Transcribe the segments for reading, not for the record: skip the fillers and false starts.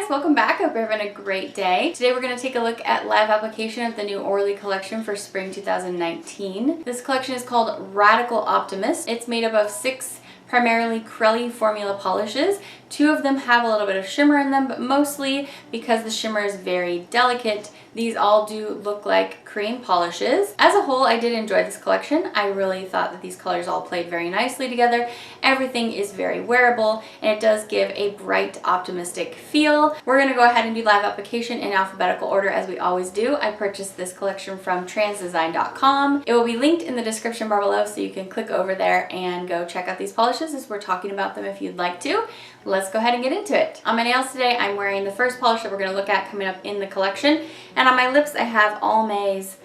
guys, welcome back. I hope you're having a great day. Today we're going to take a look at live application of the new Orly collection for spring 2019. This collection is called Radical Optimism. It's made up of 6 primarily Crelly formula polishes. 2 of them have a little bit of shimmer in them, but mostly because the shimmer is very delicate, these all do look like cream polishes. As a whole, I did enjoy this collection. I really thought that these colors all played very nicely together. Everything is very wearable, and it does give a bright, optimistic feel. We're gonna go ahead and do live application in alphabetical order as we always do. I purchased this collection from transdesign.com. It will be linked in the description bar below, so you can click over there and go check out these polishes as we're talking about them if you'd like to. Let's go ahead and get into it. On my nails today, I'm wearing the first polish that we're gonna look at coming up in the collection. And on my lips, I have Almay's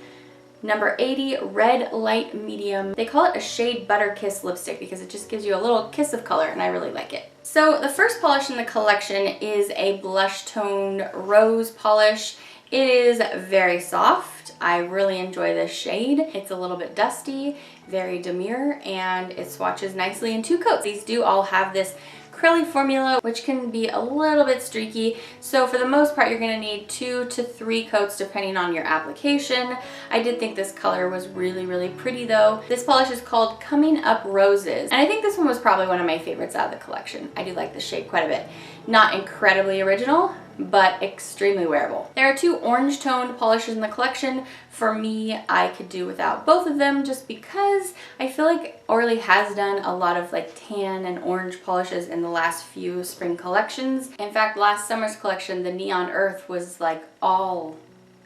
number 80 Red Light Medium. They call it a shade Butter Kiss lipstick because it just gives you a little kiss of color, and I really like it. So the first polish in the collection is a blush toned rose polish. It is very soft. I really enjoy this shade. It's a little bit dusty, very demure, and it swatches nicely in 2 coats. These do all have this Crelly formula, which can be a little bit streaky. So for the most part, you're gonna need 2 to 3 coats depending on your application. I did think this color was really, really pretty though. This polish is called Coming Up Roses. And I think this one was probably one of my favorites out of the collection. I do like this shade quite a bit. Not incredibly original, but extremely wearable. There are 2 orange toned polishes in the collection. For me, I could do without both of them just because I feel like Orly has done a lot of like tan and orange polishes in the last few spring collections. In fact, last summer's collection, the Neon Earth was like all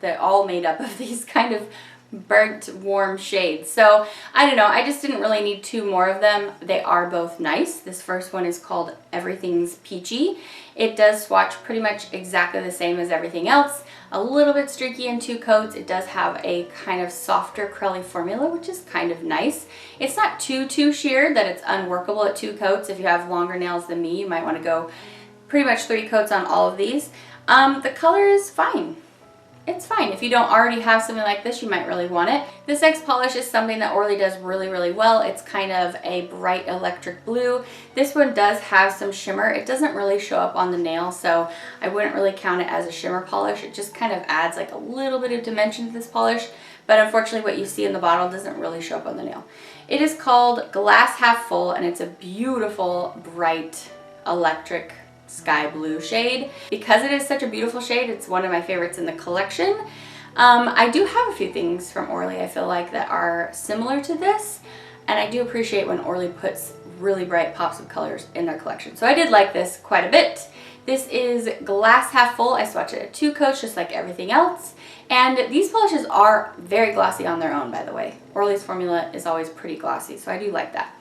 made up of these kind of burnt warm shades. So I don't know, I just didn't really need 2 more of them. They are both nice. This first one is called Everything's Peachy. It does swatch pretty much exactly the same as everything else. A little bit streaky in 2 coats. It does have a kind of softer Crelly formula, which is kind of nice. It's not too sheer that it's unworkable at 2 coats. If you have longer nails than me, you might want to go pretty much 3 coats on all of these. The color is fine. It's fine. If you don't already have something like this, you might really want it. This next polish is something that Orly does really, really well. It's kind of a bright electric blue. This one does have some shimmer. It doesn't really show up on the nail, so I wouldn't really count it as a shimmer polish. It just kind of adds like a little bit of dimension to this polish, but unfortunately what you see in the bottle doesn't really show up on the nail. It is called Glass Half Full, and it's a beautiful, bright, electric sky blue shade. Because it is such a beautiful shade, it's one of my favorites in the collection. I do have a few things from Orly I feel like that are similar to this, and I do appreciate when Orly puts really bright pops of colors in their collection. So I did like this quite a bit. This is Glass Half Full. I swatched it at 2 coats just like everything else. And these polishes are very glossy on their own, by the way. Orly's formula is always pretty glossy, so I do like that.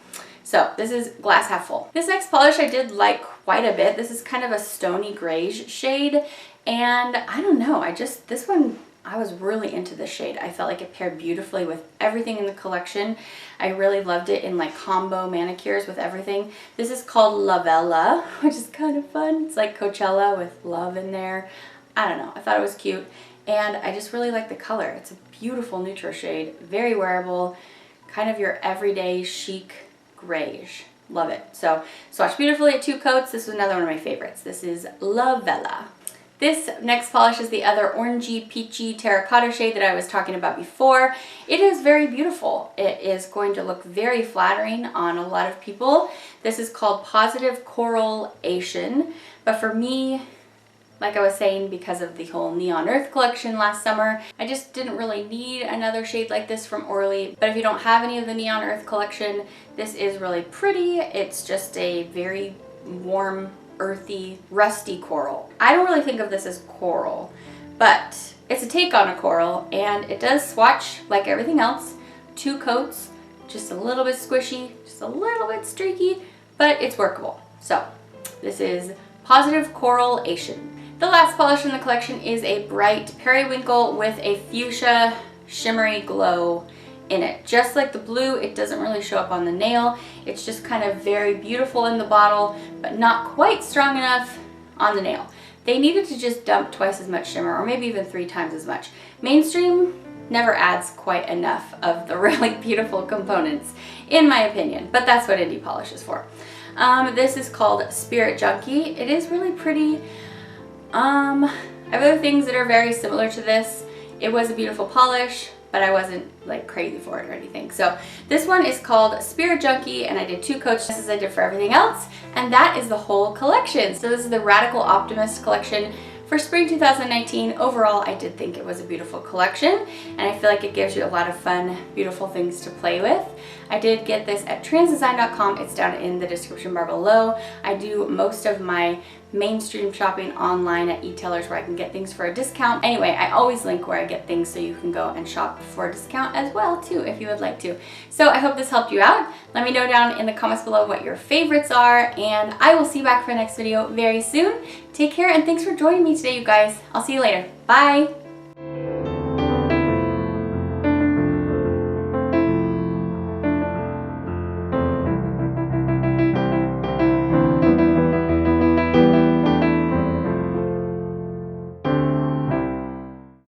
So this is Glass Half Full. This next polish I did like quite a bit. This is kind of a Stony grayish shade, and I don't know, this one, I was really into this shade. I felt like it paired beautifully with everything in the collection. I really loved it in like combo manicures with everything. This is called Lovella, which is kind of fun. It's like Coachella with love in there. I don't know, I thought it was cute, and I just really like the color. It's a beautiful neutral shade, very wearable, kind of your everyday chic grayish. Love it. So swatched beautifully at 2 coats. This is another one of my favorites. This is Lovella. This next polish is the other orangey peachy terracotta shade that I was talking about before. It is very beautiful. It is going to look very flattering on a lot of people. This is called Positive Coral-ation, but for me, like I was saying, because of the whole Neon Earth collection last summer, I just didn't really need another shade like this from Orly. But if you don't have any of the Neon Earth collection, this is really pretty. It's just a very warm, earthy, rusty coral. I don't really think of this as coral, but it's a take on a coral, and it does swatch like everything else. 2 coats, just a little bit squishy, just a little bit streaky, but it's workable. So this is Positive Coral-ation. The last polish in the collection is a bright Periwinkle with a fuchsia shimmery glow in it. Just like the blue, it doesn't really show up on the nail. It's just kind of very beautiful in the bottle, but not quite strong enough on the nail. They needed to just dump twice as much shimmer, or maybe even 3 times as much. Mainstream never adds quite enough of the really beautiful components, in my opinion, but that's what indie polish is for. This is called Spirit Junkie. It is really pretty. I have other things that are very similar to this. It was a beautiful polish, but I wasn't like crazy for it or anything. So this one is called Spirit Junkie, and I did 2 coats just as I did for everything else, and that is the whole collection. So this is the Radical Optimist collection for spring 2019. Overall, I did think it was a beautiful collection, and I feel like it gives you a lot of fun, beautiful things to play with. I did get this at transdesign.com. It's down in the description bar below. I do most of my mainstream shopping online at e-tailers where I can get things for a discount. Anyway, I always link where I get things so you can go and shop for a discount as well too if you would like to. So I hope this helped you out. Let me know down in the comments below what your favorites are, and I will see you back for the next video very soon. Take care, and thanks for joining me today, you guys. I'll see you later. Bye!